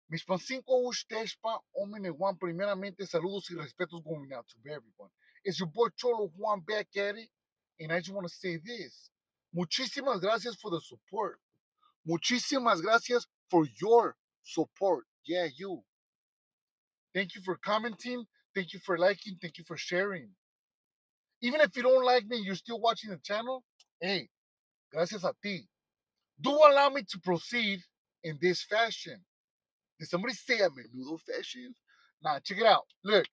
Mis pancinco ustedes homine Juan, primeramente saludos y respetos going out to everyone. It's your boy Cholo Juan back at it, and I just want to say this. Muchísimas gracias for the support. Muchísimas gracias for your support. Yeah, you. Thank you for commenting. Thank you for liking. Thank you for sharing. Even if you don't like me, you're still watching the channel. Hey, gracias a ti. Do allow me to proceed in this fashion. Did somebody say a menudo fashion? Nah, check it out. Look,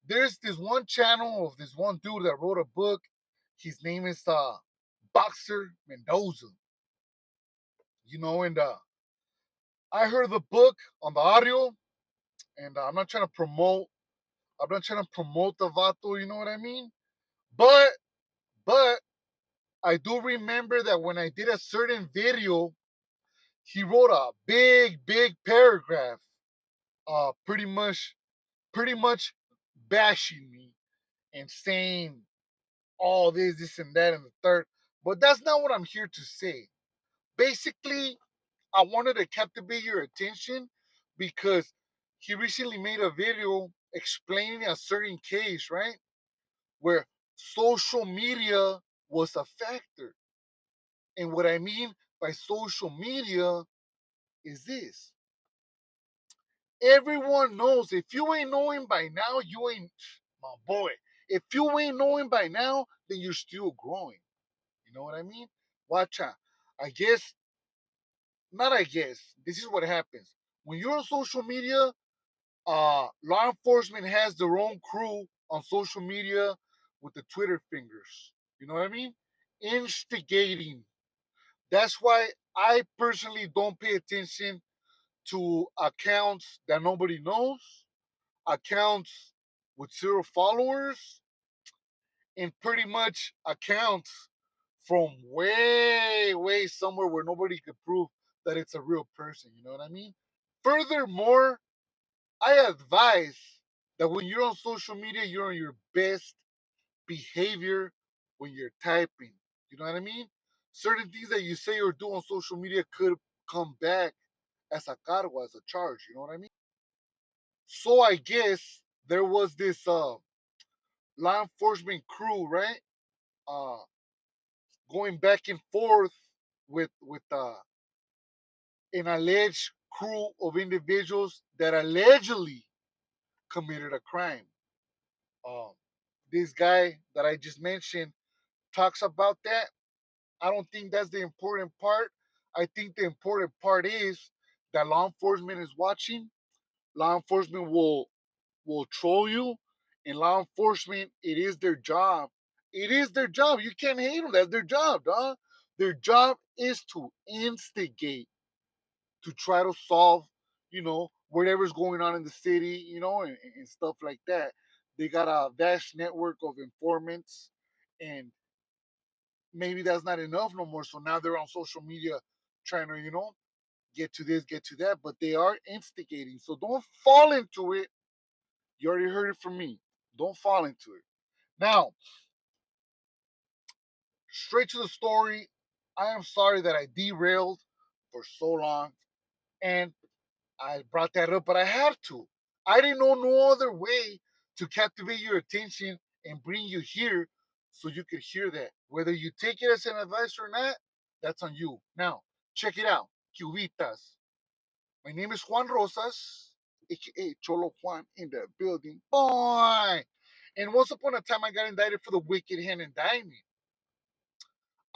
there's this one channel of this one dude that wrote a book. His name is Boxer Mendoza. And I heard the book on the audio, and I'm not trying to promote. I'm not trying to promote the vato. You know what I mean? But I do remember that when I did a certain video, he wrote a big paragraph, pretty much bashing me and saying all this and that and the third. But that's not what I'm here to say. Basically, I wanted to captivate your attention because he recently made a video explaining a certain case, right? Where social media was a factor. And what I mean by social media is this. Everyone knows. If you ain't knowing by now, you ain't my boy. If you ain't knowing by now, then you're still growing. You know what I mean? Watch out. I guess, not I guess, this is what happens. When you're on social media, law enforcement has their own crew on social media with the Twitter fingers. You know what I mean? Instigating. That's why I personally don't pay attention to accounts that nobody knows, accounts with 0 followers, and pretty much accounts from way somewhere where nobody could prove that it's a real person. You know what I mean? Furthermore, I advise that when you're on social media, you're on your best behavior when you're typing. You know what I mean? Certain things that you say or do on social media could come back as a cargo, as a charge. You know what I mean? So I guess there was this law enforcement crew, right? Uh, Going back and forth with an alleged crew of individuals that allegedly committed a crime. Um, this guy that I just mentioned talks about that. I don't think that's the important part. I think the important part is that law enforcement is watching. Law enforcement will troll you, and law enforcement, it is their job. It is their job. You can't hate them. That's their job, dog. Their job is to instigate, to try to solve, whatever's going on in the city, and stuff like that. They got a vast network of informants, and maybe that's not enough no more. So now they're on social media trying to, get to this, get to that, but they are instigating. So don't fall into it. You already heard it from me. Don't fall into it. Now, straight to the story. I am sorry that I derailed for so long, and I brought that up, but I had to. I didn't know no other way to captivate your attention and bring you here so you could hear that. Whether you take it as an advice or not, that's on you. Now, check it out. Cubitas. My name is Juan Rosas, aka Cholo Juan in the building. Boy! And once upon a time, I got indicted for the wicked hand indictment.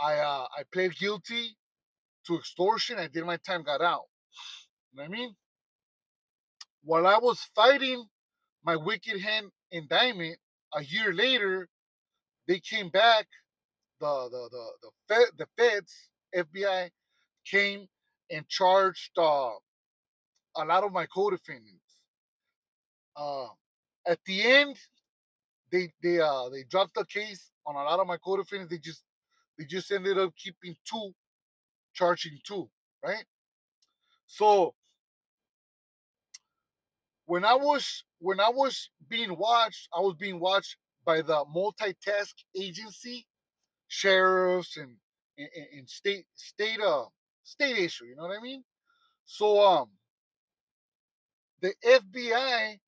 I pled guilty to extortion. I did my time, got out. You know what I mean? While I was fighting my wicked hand indictment, a year later, they came back. The feds, FBI, came and charged a lot of my co-defendants. Uh, at the end, they dropped the case on a lot of my co-defendants. They just ended up keeping two, charging two, right? So when I was being watched, I was being watched by the multitask agency, sheriffs and state issue. You know what I mean? So The FBI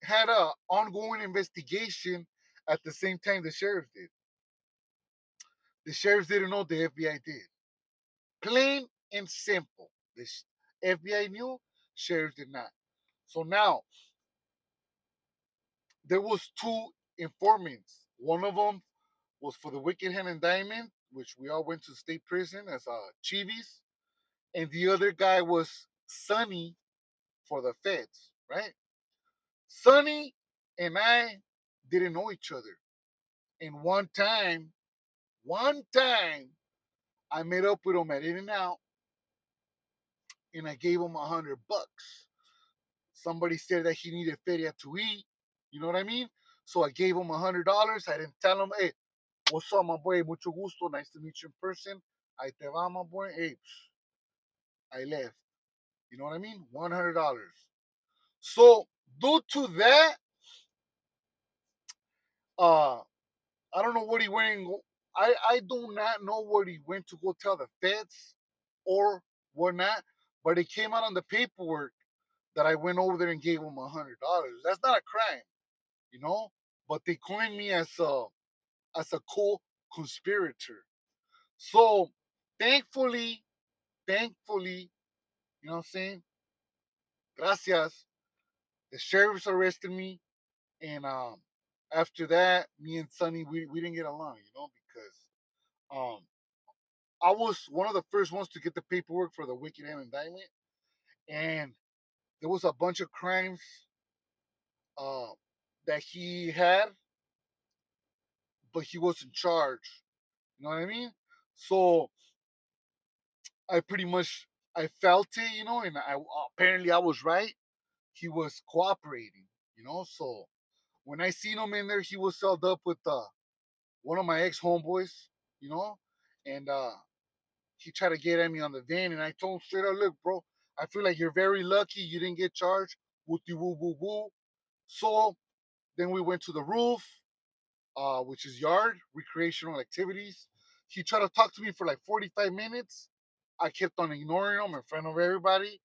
had a ongoing investigation at the same time the sheriff did. The sheriff didn't know, the FBI did. Plain and simple. The FBI knew, sheriff did not. So now there was two informants. One of them was for the Wicked Hand Indictment, which we all went to state prison as chivis, and the other guy was Sonny for the feds, right? Sonny and I didn't know each other. And one time, I met up with him at In-N-Out, and I gave him $100. Somebody said that he needed feria to eat. You know what I mean? So I gave him $100. I didn't tell him, hey, what's up, my boy? Mucho gusto. Nice to meet you in person. Ahí te va, my boy. Hey, I left. You know what I mean? $100. So due to that, uh, I don't know what he went. I do not know what he went to go tell the feds or whatnot. But it came out on the paperwork that I went over there and gave him $100. That's not a crime, you know. But they coined me as a co-conspirator. So thankfully, thankfully, you know what I'm saying? Gracias. The sheriffs arrested me, and after that, me and Sonny, we didn't get along, you know, because I was one of the first ones to get the paperwork for the Wicked Hand Indictment, and there was a bunch of crimes uh, that he had, but he was in charge. You know what I mean? So I pretty much I felt it, you know, and I apparently I was right. He was cooperating, you know. So when I seen him in there, he was held up with one of my ex homeboys, you know, and he tried to get at me on the van, and I told him straight up, look, bro, I feel like you're very lucky you didn't get charged. Wooty woo woo woo. So then we went to the roof, which is yard recreational activities. He tried to talk to me for like 45 minutes. I kept on ignoring him in front of everybody,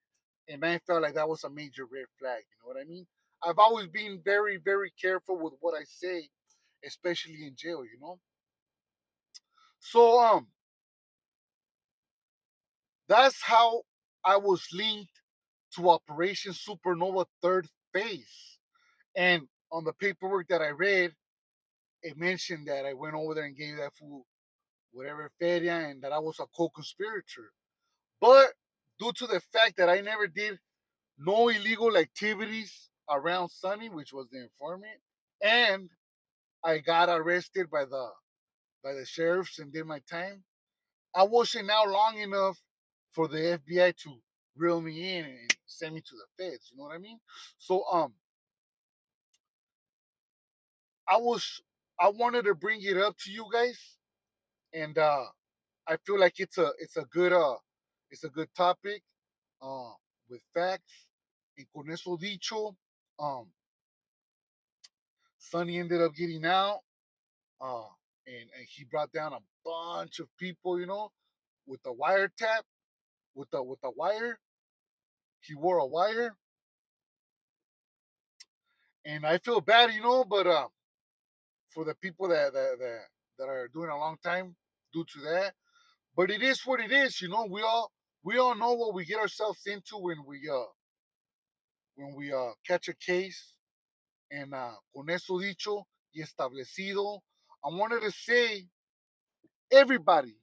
and I felt like that was a major red flag. You know what I mean? I've always been very, very careful with what I say, especially in jail. You know. So that's how I was linked to Operation Supernova third phase. And on the paperwork that I read, it mentioned that I went over there and gave that fool whatever feria and that I was a co-conspirator. But due to the fact that I never did no illegal activities around Sunny, which was the informant, and I got arrested by the sheriffs and did my time, I wasn't out long enough for the FBI to reel me in and send me to the feds. You know what I mean? So I was I wanted to bring it up to you guys, and I feel like it's a good topic uh, with facts. And con eso dicho, um, Sonny ended up getting out, uh, and he brought down a bunch of people, you know, with the wiretap, with the wire. He wore a wire, and I feel bad, you know, but for the people that are doing a long time due to that. But it is what it is, you know. We all know what we get ourselves into when we catch a case. And con eso dicho y establecido, I wanted to say everybody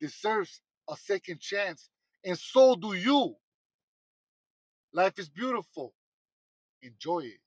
deserves a second chance, and so do you. Life is beautiful. Enjoy it.